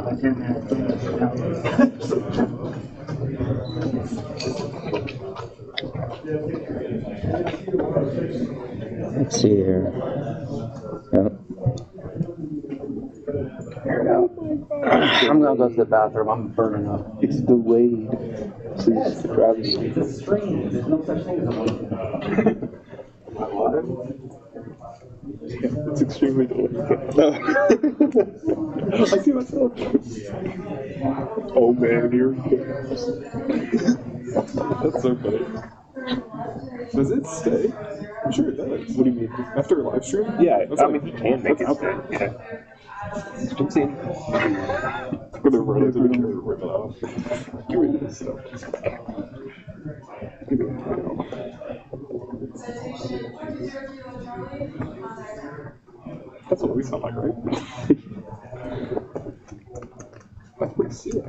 Let's see here. Yep. Here we go. I'm gonna go to the bathroom. I'm burning up. It's the Wade. Yes, it's a stream. There's no such thing as a Wade. It's extremely delayed. I see myself. Oh man, here he goes. That's so funny. Does it stay? I'm sure it does. What do you mean? After a live stream? Yeah, I mean, he can make it stay. Yeah. Don't see anything. We're gonna run into the camera right now. Get rid of this stuff. Give me a title. That's what we sound like, right? That's pretty sick.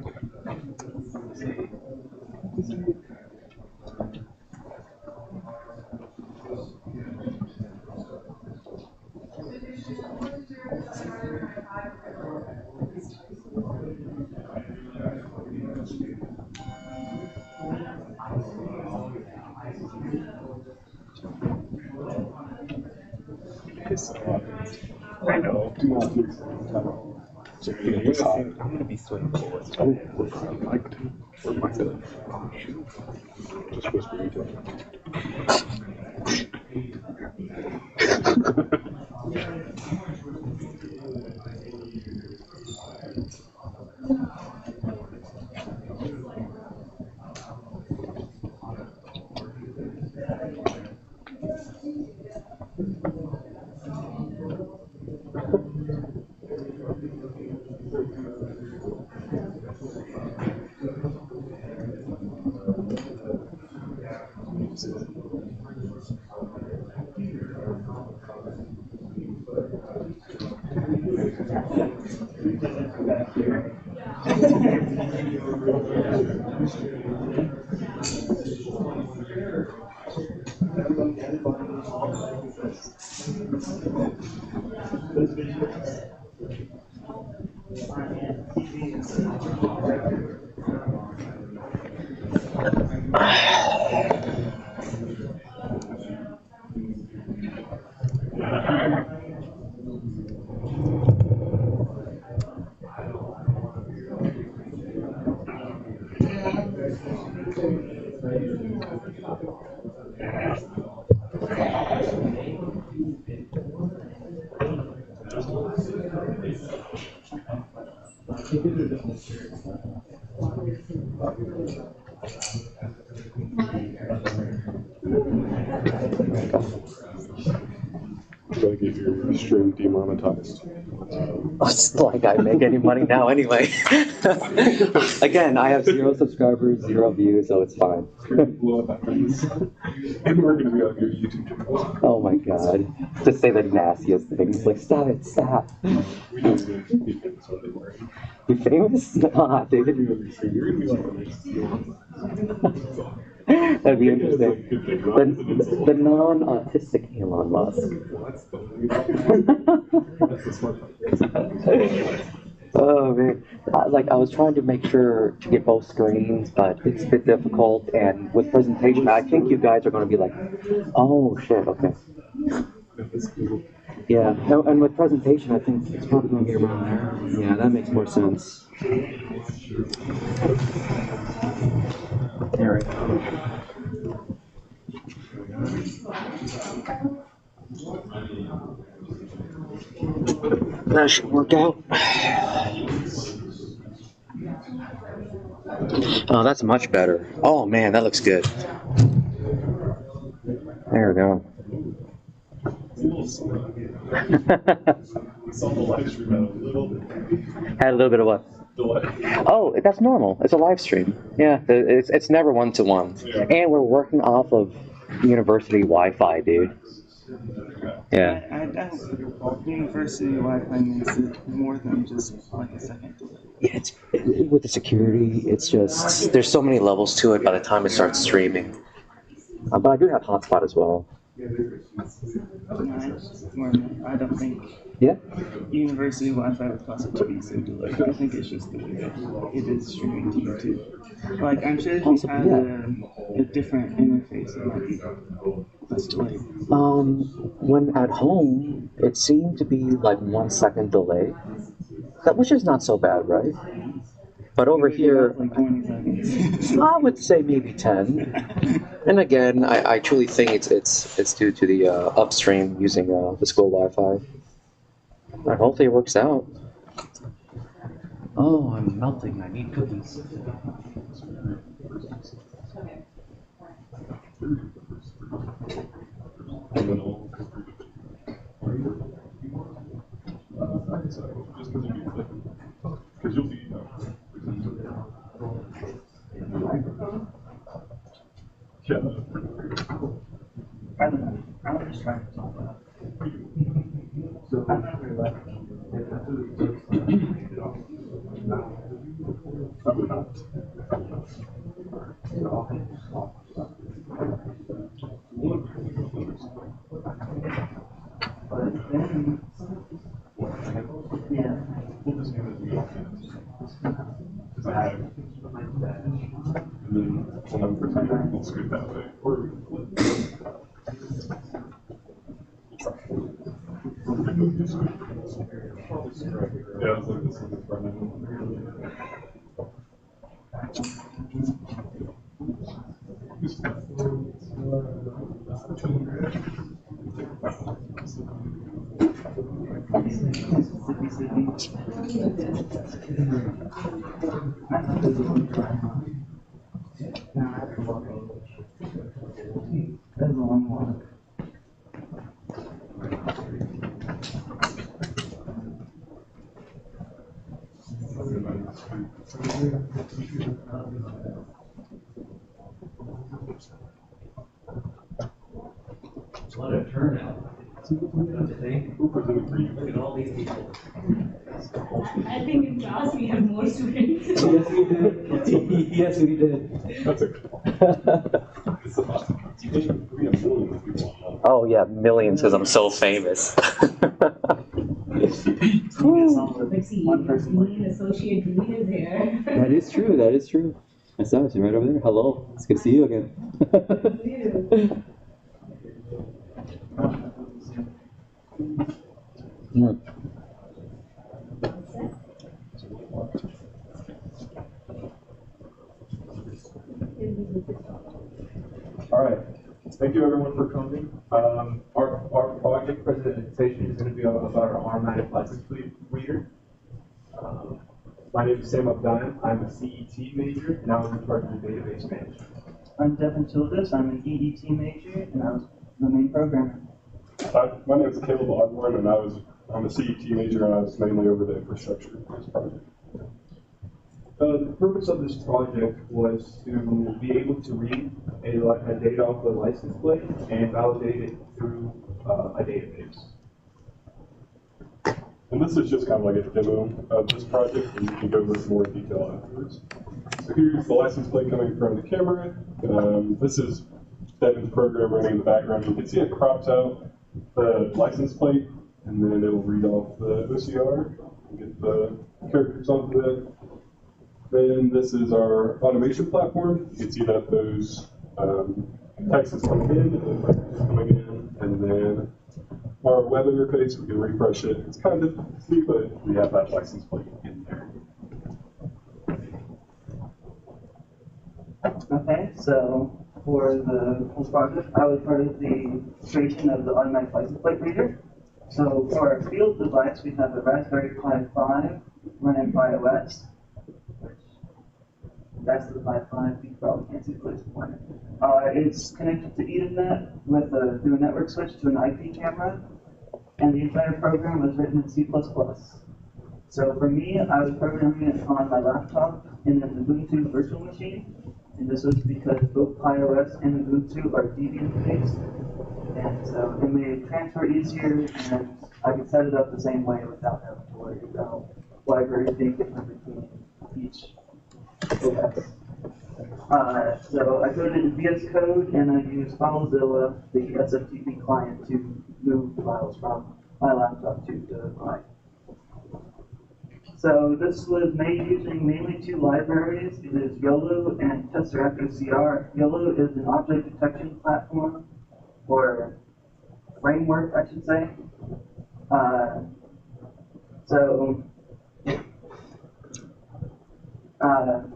I know. Do not please. I'm gonna be sweating bullets. Oh, we're probably mic'd. We're mic'd up. Oh, shoot. Just whisper each other. Try to get your stream demonetized. It's like I make any money now anyway. Again, I have 0 subscribers, 0 views, so it's fine. Blow up after this. And we're going to be on your YouTube channel. Oh my god. Just say the nastiest things. Like, stop it, stop. We don't need to be famous one day, Marty. Be famous? Nah, dude. You're going to be one of the next Elon. That'd be interesting. The non-autistic Elon Musk. That's the smart part. Oh man, I was trying to make sure to get both screens, but it's a bit difficult. And with presentation, I think you guys are going to be like, "Oh shit, okay." Yeah, and with presentation, I think it's probably going to be around there. Yeah, that makes more sense. There we go. That should work out. Oh, that's much better. Oh man, that looks good. There we go. Had a little bit of what? Oh, that's normal. It's a live stream. Yeah, it's never one-to-one. And we're working off of university Wi-Fi, dude. Yeah. I doubt university Wi-Fi makes it more than just like a second delay. Yeah, with the security, it's just, there's so many levels to it by the time it starts streaming. But I do have hotspot as well. I don't think Yeah. university Wi-Fi would cause it to be so delayed. I think it's just the way that it is streaming to YouTube. Like, I'm sure if you had a different interface, it might be less delayed. When at home, it seemed to be like 1 second delay, which is not so bad, right? But over Maybe here, like 20 seconds. I would say maybe 10. And again, I truly think it's due to the upstream using the school Wi-Fi. And hopefully it works out. Oh, I'm melting. I need cookies. Because you'll be. Yeah. I don't know. I'm just trying to talk about it. So I'm not very lucky. Probably not. But then, yeah. We'll just use it as because I have. And then we'll scoot that way. Or yeah, it's like this in front of me. That's a long walk. What a turnout. Don't you think? Look at all these people. I think in class we have more students. Yes, we did. Yes, we did. That's Oh yeah, millions because I'm so famous. But see, being an associate dean is here. That is true. That is true. I saw you right over there. Hello. It's good to see you again. All right. Thank you everyone for coming. Our project presentation is going to be about our automatic license plate reader. My name is Sam Abdan. I'm a CET major, and I was in charge of the database management. I'm Devan. I'm an EDT major, and I was the main programmer. My name is Caleb Osborne, and I'm a CET major, and I was mainly over the infrastructure for this project. The purpose of this project was to be able to read a data off the license plate and validate it through a database. And this is just kind of like a demo of this project, and you can go over more detail afterwards. So here's the license plate coming from the camera. This is Devan's program running in the background. You can see it crops out the license plate, and then it'll read off the OCR and get the characters onto it. Then this is our automation platform. You can see that those text is coming in, and the coming in, and then our web interface, we can refresh it. It's kind of difficult to see, but we have that license plate in there. Okay, so for the whole project, I was part of the creation of the automatic license plate reader. So for our field device, we have a Raspberry Pi 5 running by OS. That's the Pi 5. You probably can't see the place pointer. It's connected to Ethernet with through a network switch to an IP camera, and the entire program was written in C++. So for me, I was programming it on my laptop in an Ubuntu virtual machine, and this was because both iOS and Ubuntu are Debian-based, and so it made it transfer easier, and I could set it up the same way without having to worry about libraries being different between each OS. So I coded in VS Code, and I used FileZilla, the SFTP client to move files from my laptop to Devan. So this was made using mainly two libraries. It is YOLO and Tesseract OCR. YOLO is an object detection platform, or framework, I should say.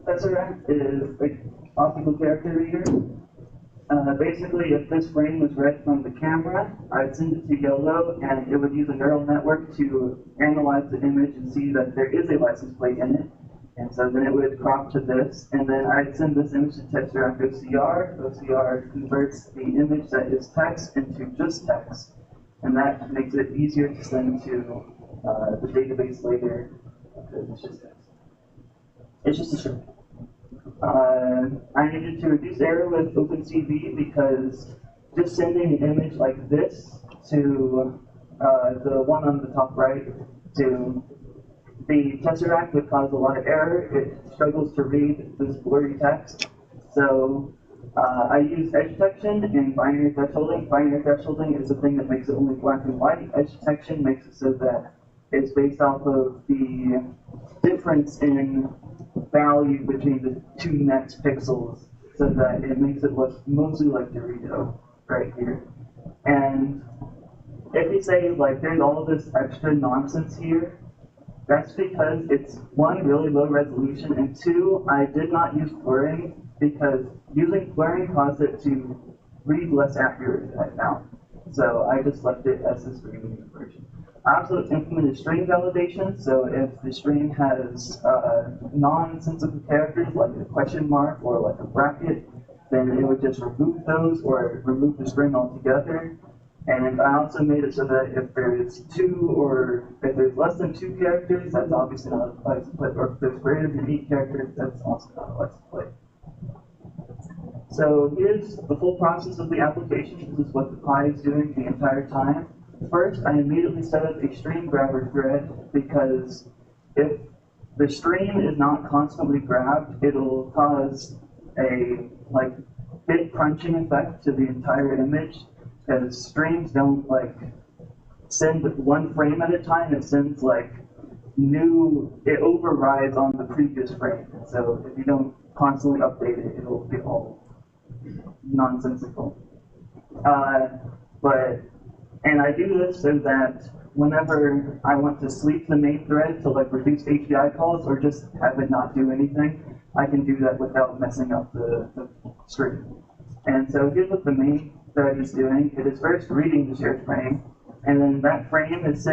Tesseract is an optical character reader. Basically, if this frame was read from the camera, I'd send it to YOLO, and it would use a neural network to analyze the image and see that there is a license plate in it. And so then it would crop to this, and then I'd send this image to Tesseract OCR. OCR converts the image that is text into just text, and that makes it easier to send to the database later, because it's just text. It's just a string. I needed to reduce error with OpenCV because just sending an image like this to the one on the top right to the Tesseract would cause a lot of error. It struggles to read this blurry text. So I use edge detection and binary thresholding. Binary thresholding is the thing that makes it only black and white. Edge detection makes it so that it's based off of the difference in value between the two next pixels, so that it makes it look mostly like Dorito right here. And if you say like there's all of this extra nonsense here, that's because it's one, really low resolution, and two, I did not use blurring because using blurring caused it to read less accurate, I found. So I just left it as the streaming version. I also implemented string validation, so if the string has non-sensible characters like a question mark or like a bracket, then it would just remove those or remove the string altogether. And I also made it so that if there's two or if there's less than 2 characters, that's obviously not a license plate, or if there's greater than 8 characters, that's also not a license plate. So here's the full process of the application. This is what the Pi is doing the entire time. First, I immediately set up a stream grabber thread because if the stream is not constantly grabbed, it'll cause a bit crunching effect to the entire image, because streams don't send one frame at a time. It sends it overrides on the previous frame. So if you don't constantly update it, it'll be all nonsensical. And I do this so that whenever I want to sleep the main thread to reduce API calls or just have it not do anything, I can do that without messing up the stream. And so here's what the main thread is doing. It is first reading the shared frame, and then that frame is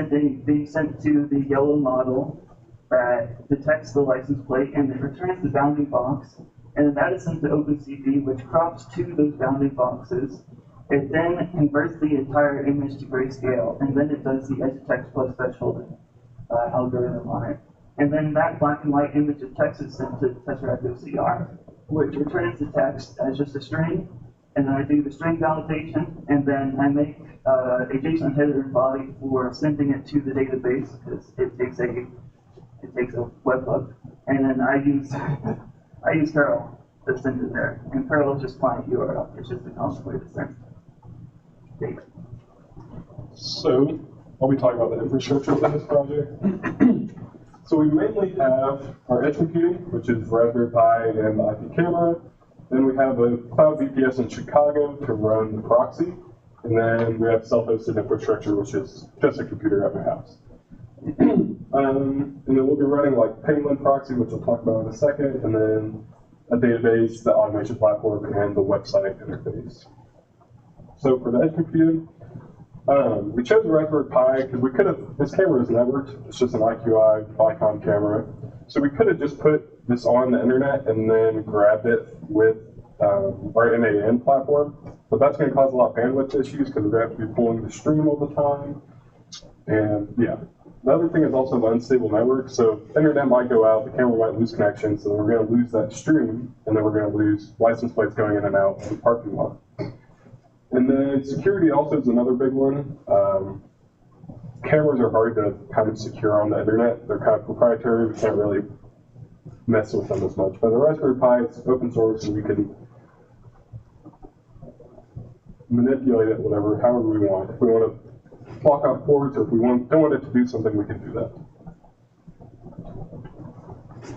being sent to the YOLO model that detects the license plate, and it returns the bounding box, and then that is sent to OpenCV, which crops to those bounding boxes. It then converts the entire image to grayscale, and then it does the edge text plus thresholding algorithm on it. And then that black and white image of text is sent to Tesseract OCR, which returns the text as just a string, and then I do the string validation, and then I make a JSON header and body for sending it to the database, because it takes a webhook, and then I use Perl to send it there, and Perl is just client URL. It's just a common way to send data. So I'll be talking about the infrastructure for this project. So we mainly have our edge computing, which is Raspberry Pi and the IP camera. Then we have a cloud VPS in Chicago to run the proxy. And then we have self-hosted infrastructure, which is just a computer at my house. And then we'll be running P.1 proxy, which we'll talk about in a second, and then a database, the automation platform, and the website interface. So for the edge computing, we chose the Raspberry Pi because this camera is networked. It's just an IQI Vicon camera. So we could have just put this on the internet and then grabbed it with our MAN platform. But that's going to cause a lot of bandwidth issues because we're going to have to be pulling the stream all the time. And yeah. The other thing is also the unstable network. So the internet might go out, the camera might lose connection, so we're going to lose that stream, and then we're going to lose license plates going in and out of the parking lot. And then security also is another big one. Cameras are hard to kind of secure on the internet. They're kind of proprietary. We can't really mess with them as much. But the Raspberry Pi is open source, and we can manipulate it, whatever, however we want. If we want to block out ports, or if we don't want it to do something, we can do that.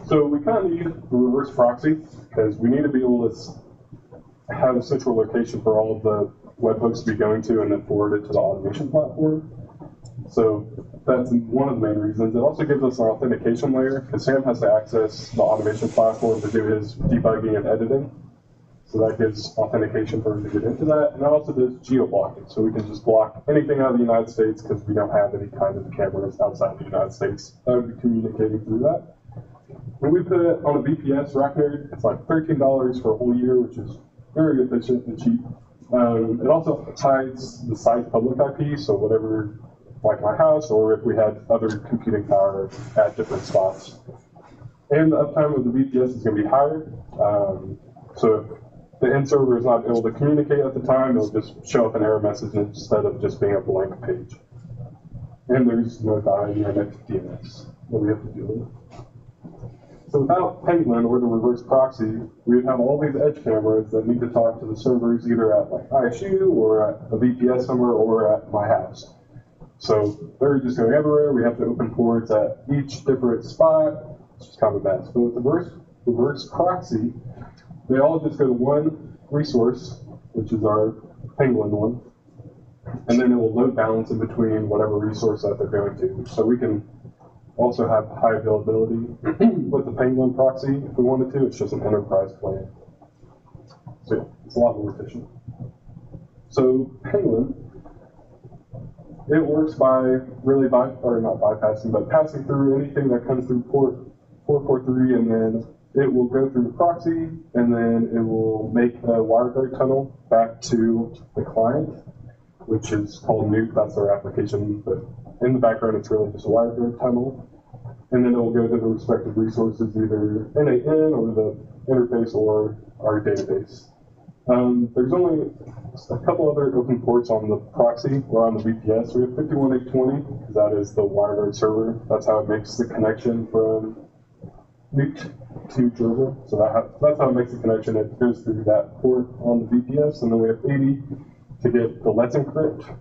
So we kind of need a reverse proxy because we need to be able to have a central location for all of the webhooks to be going to and then forward it to the automation platform. So that's one of the main reasons. It also gives us an authentication layer because Sam has to access the automation platform to do his debugging and editing. So that gives authentication for him to get into that. And it also does geo-blocking. So we can just block anything out of the United States because we don't have any kind of cameras outside the United States that would be communicating through that. When we put it on a VPS rack node, it's like $13 for a whole year, which is very efficient and cheap. It also hides the site public IP, so whatever, like my house, or if we had other computing power at different spots. And the uptime of the VPS is going to be higher. So if the end server is not able to communicate at the time, it'll just show up an error message instead of just being a blank page. And there's no dynamic DNS that we have to deal with. So without Penguin or the reverse proxy, we would have all these edge cameras that need to talk to the servers either at like ISU or at a VPS somewhere or at my house. So they're just going everywhere. We have to open ports at each different spot. It's just kind of a mess. But with the reverse proxy, they all just go to one resource, which is our Penguin one, and then it will load balance in between whatever resource that they're going to. So we can also have high availability with the Penguin proxy if we wanted to. It's just an enterprise plan. So yeah, it's a lot more efficient. So Penguin, it works by not bypassing, but passing through anything that comes through port 443, and then it will go through the proxy, and then it will make a WireGuard tunnel back to the client, which is called Nuke. That's their application, but in the background, it's really just a WireGuard tunnel. And then it will go to the respective resources, either NAN or the interface or our database. There's only a couple other open ports on the proxy or on the VPS. We have 51820, because that is the WireGuard server. That's how it makes the connection from Nuke to Dribble. So that's how it makes the connection. It goes through that port on the VPS. And then we have 80 to get the Let's Encrypt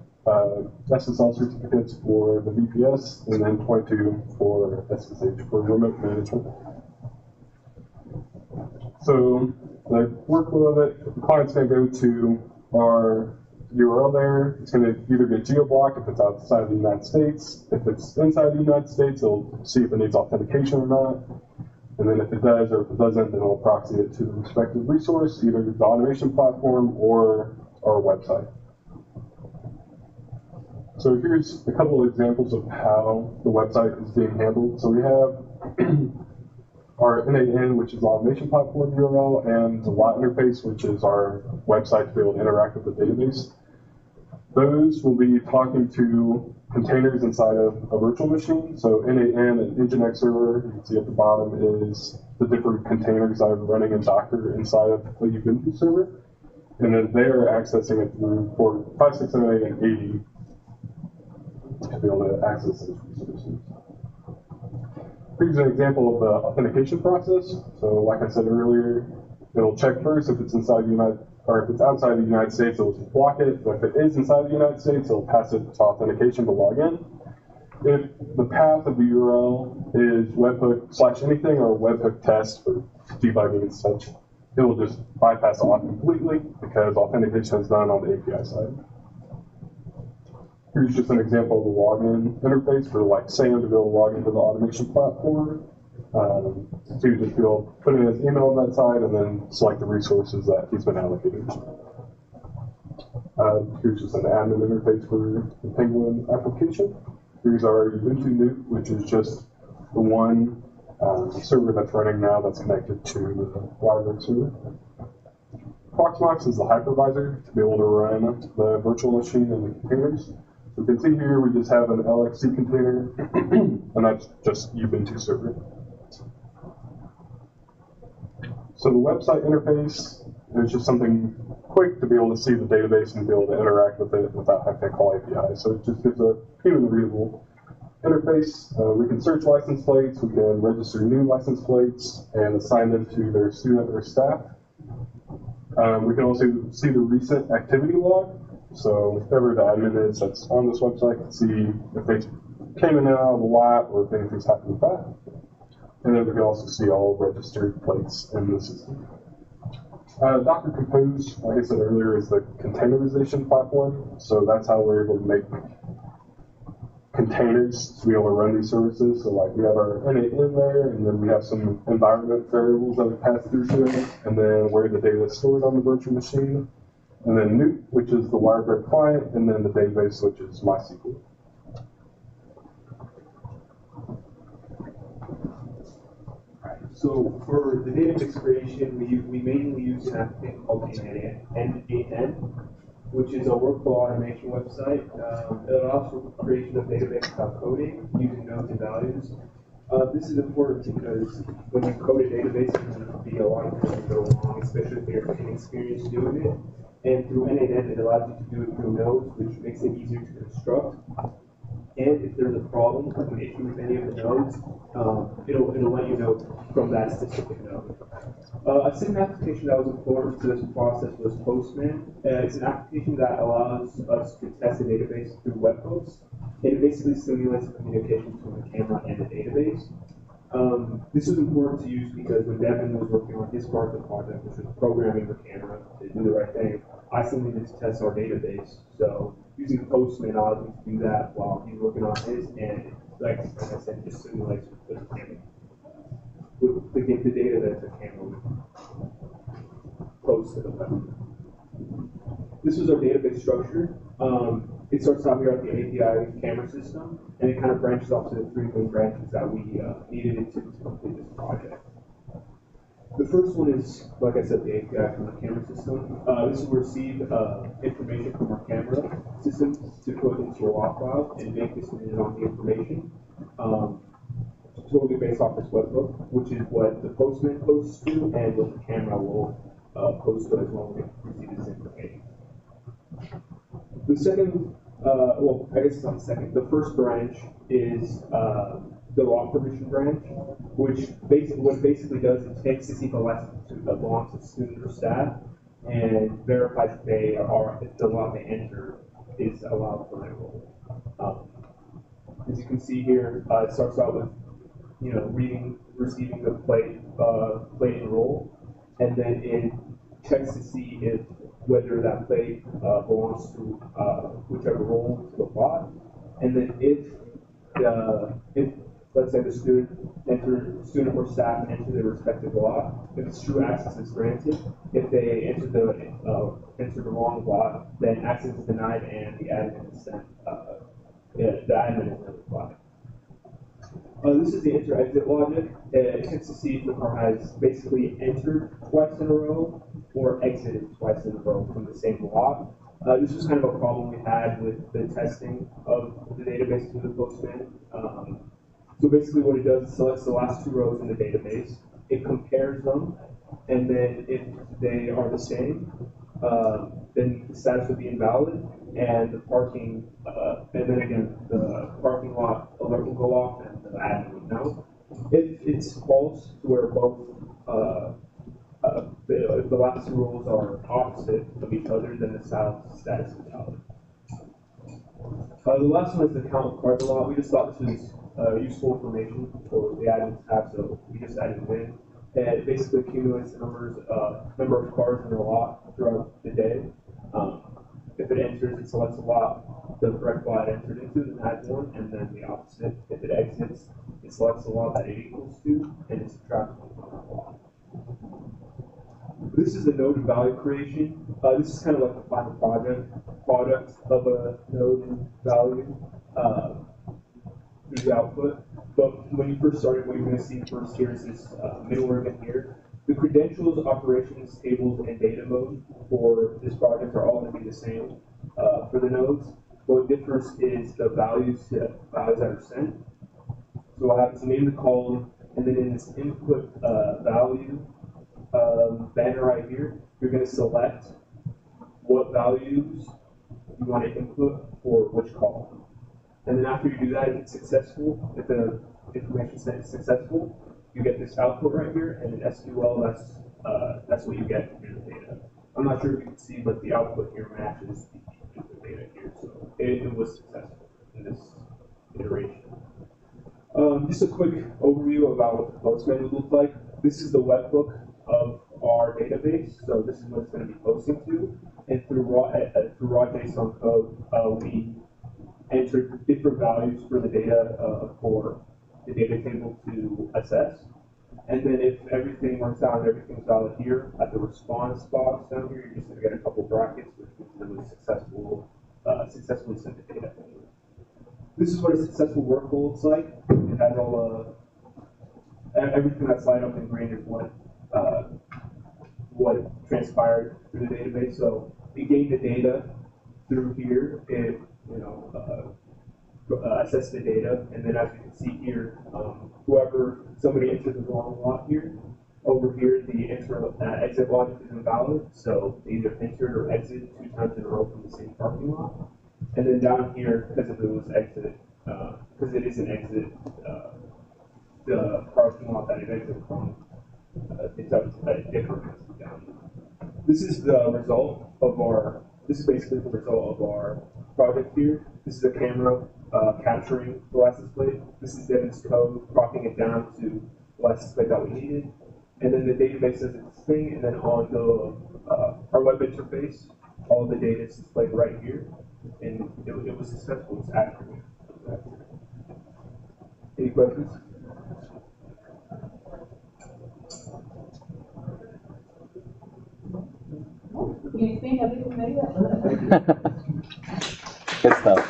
SSL certificates for the VPS, and then 22 for SSH for remote management. So the workflow of it, the client's going to go to our URL there. It's going to either get geo-blocked if it's outside of the United States. If it's inside the United States, it'll see if it needs authentication or not. And then if it does or if it doesn't, then it'll proxy it to the respective resource, either the automation platform or our website. So here's a couple of examples of how the website is being handled. So we have our NAN, which is the automation platform URL, and the lot interface, which is our website to be able to interact with the database. Those will be talking to containers inside of a virtual machine. So NAN and Nginx server, you can see at the bottom, is the different containers that are running in Docker inside of a Ubuntu server. And then they're accessing it through port 5678 and 80 to be able to access those resources. Here's an example of the authentication process. So like I said earlier, it'll check first if it's inside the United, or if it's outside the United States, it'll just block it. But if it is inside the United States, it'll pass it to authentication to log in. If the path of the URL is webhook/anything or webhook test for debugging and such, it will just bypass auth completely because authentication is done on the API side. Here's just an example of the login interface for like Sam to be able to log into the automation platform. So you just be able to put in his email on that side and then select the resources that he's been allocated. Here's just an admin interface for the Penguin application. Here's our Ubuntu Nuke, which is just the one server that's running now that's connected to the WireGuard server. Proxmox is the hypervisor to be able to run the virtual machine and the containers. You can see here we just have an LXC container, and that's just Ubuntu server. So the website interface is just something quick to be able to see the database and be able to interact with it without having to call API. So it just gives a human readable interface. We can search license plates, we can register new license plates, and assign them to their student or staff. We can also see the recent activity log. So whoever the admin is that's on this website can see if they came in and out of the lot or if anything's happened with that. And then we can also see all registered plates in the system. Docker Compose, like I said earlier, is the containerization platform. So that's how we're able to make containers to be able to run these services. So like we have our innate in there, and then we have some environment variables that we pass through to it, and then where the data is stored on the virtual machine. And then Newt, which is the Wirebird client, and then the database, which is MySQL. So for the database creation, we mainly use an application called N8N, which is a workflow automation website. It allows for creation of database without coding using nodes and values. This is important because when you code a database, there's going to be a lot of things that go wrong, especially if you're inexperienced doing it. And through N8N, it allows you to do it through nodes, which makes it easier to construct. And if there's a problem, like an issue with any of the nodes, it'll let you know from that specific node. A second application that was important to this process was Postman. It's an application that allows us to test a database through web posts. And it basically simulates communication between the camera and the database. This was important to use because when Devan was working on his part of the project, which was programming the camera to do the right thing, I still needed to test our database. So using Postman allowed me to do that while he's working on his, and like I said, just simulates with the camera. To get the data that the camera would post to the web. This was our database structure. It starts out here at the API camera system, and it kind of branches off to the three main branches that we needed it to complete this project. The first one is, like I said, the API from the camera system. This will receive information from our camera system to put into a log file and make decisions on the information. Totally based off this webhook, which is what the Postman posts to, and what the camera will post to as well when we receive this information. The second, well, I guess it's not the second. The first branch is the log permission branch, which basically does is takes to see the lesson that belongs to student or staff and verifies that they are, if the log they enter is allowed for their role. As you can see here, it starts out with receiving the plate and roll, and then it checks to see if whether that plate belongs to whichever role to the bot, and then if let's say the student or staff enter their respective lot, if it's true, access is granted. If they enter the wrong lot, then access is denied and the admin is sent. The admin is notified. This is the enter-exit logic. It checks to see if the car has basically entered twice in a row or exited twice in a row from the same lot. This was kind of a problem we had with the testing of the database through the Postman. So basically what it does is selects the last two rows in the database, it compares them, and then if they are the same, then the status would be invalid, and the parking, and then again, the parking lot alert will go off and the admin would know. If it's false, to where both, if the last two rows are opposite of each other, then the status is valid. The last one is the count of cars a lot. We just thought this was useful information for the admin to have, so we just added it in. And it basically accumulates the number of cars in the lot throughout the day. If it enters, it selects a lot the correct lot it entered into, then adds one, and then the opposite. If it exits, it selects a lot that it equals to, and it subtracts one from that lot. This is the node and value creation. This is kind of like the final product of a node and value through the output. But when you first started, what you're going to see first here is this middleware in here. The credentials, operations, tables, and data mode for this project are all going to be the same for the nodes. What differs is the values that are sent. So I'll have to name the column, and then in this input value banner right here, you're going to select what values you want to input for which column. And then after you do that, if it's successful, if the information sent is successful, you get this output right here, and in SQL, that's what you get from your data. I'm not sure if you can see, but the output here matches the data here, so it was successful in this iteration. Just a quick overview about what the Postman would look like. This is the webhook of our database, so this is what it's going to be posting to. And through raw JSON code, we enter different values for the data for the data table to assess. And then if everything works out and everything's valid here, at the response box down here, you're just going to get a couple brackets, which means it was successfully sent the data. This is what a successful workflow looks like. It has all everything that's light up in green is what transpired through the database. So it gained the data through here. It assessed the data, and then as you can see here, somebody entered the wrong lot here. Over here, the exit logic is invalid, so they either entered or exited 2 times in a row from the same parking lot. And then down here, because it was exit, because it is an exit, the parking lot that it exited from, it's a different message down here. This is the result of our. This is basically the result of our project here. This is a camera capturing the license plate. This is Devan's code, cropping it down to the license plate that we needed. And then the database does its thing, and then on the our web interface, all the data is displayed right here. And it was successful. It's accurate. Any questions? You explained everything very well. Good stuff.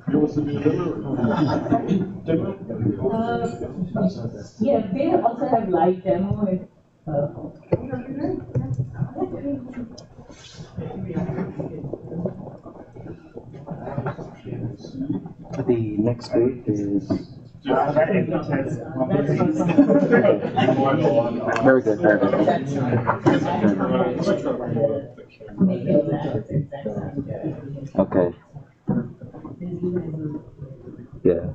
You want to do a demo? Yeah, they also have live demo. The next booth is. Very good, very good. Okay. Yeah.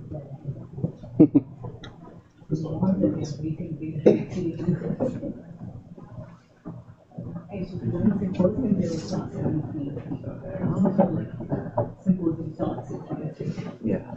Yeah.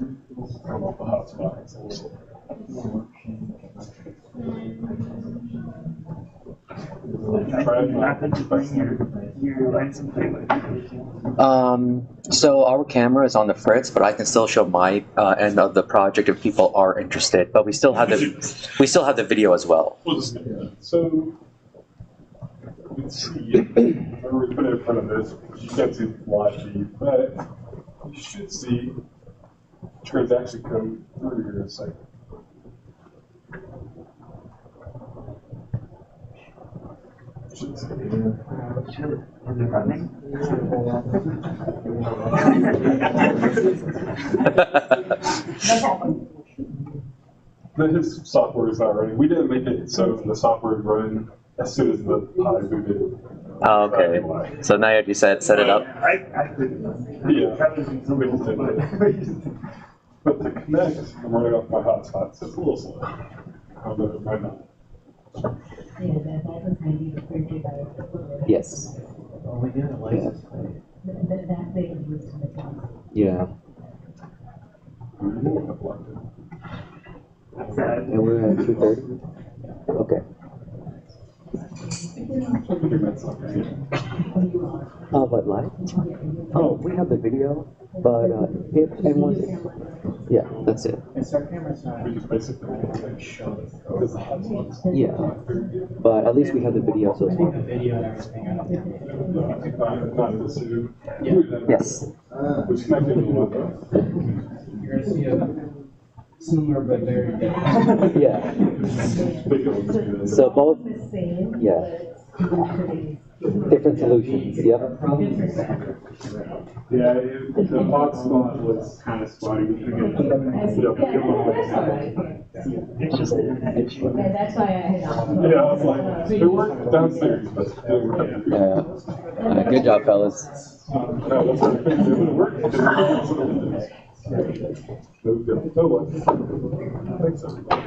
So our camera is on the fritz, but I can still show my end of the project if people are interested. But we still have the video as well. So let's see. Whenever we put it in front of this, you can't see the live feed, but you should see transaction code through here in a second. Should see here. Is it running? His software is not running. We didn't make it so the software would run as soon as the Pi booted. Oh, okay. So now you set it up. Yeah. But to connect, I'm running off my hotspot, so it's a little slow. I'll do it right now. Yeah, that was handy to print it out. Yes. Oh, we did a license plate. That they can use in the class. Yeah. And we're at 2:30. Okay. What live? Oh, we have the video, but if anyone, yeah, that's it. It's our camera's not. We just basically show it. Yeah, but at least we have the video, so it's The fine. video and everything. I don't not the Zoom. Yes. Which connected to one. You're gonna see a similar but very different. Yeah. So both, The same. yeah, different solutions. Yep. Yeah, the hotspot was kind of spotty. We couldn't get It's just Yeah, that's why I had asked. Yeah, I was like, it worked downstairs, but it didn't work. Yeah. Good job, fellas. No, that's right. It would work. No, good. No, what? Thanks, everybody.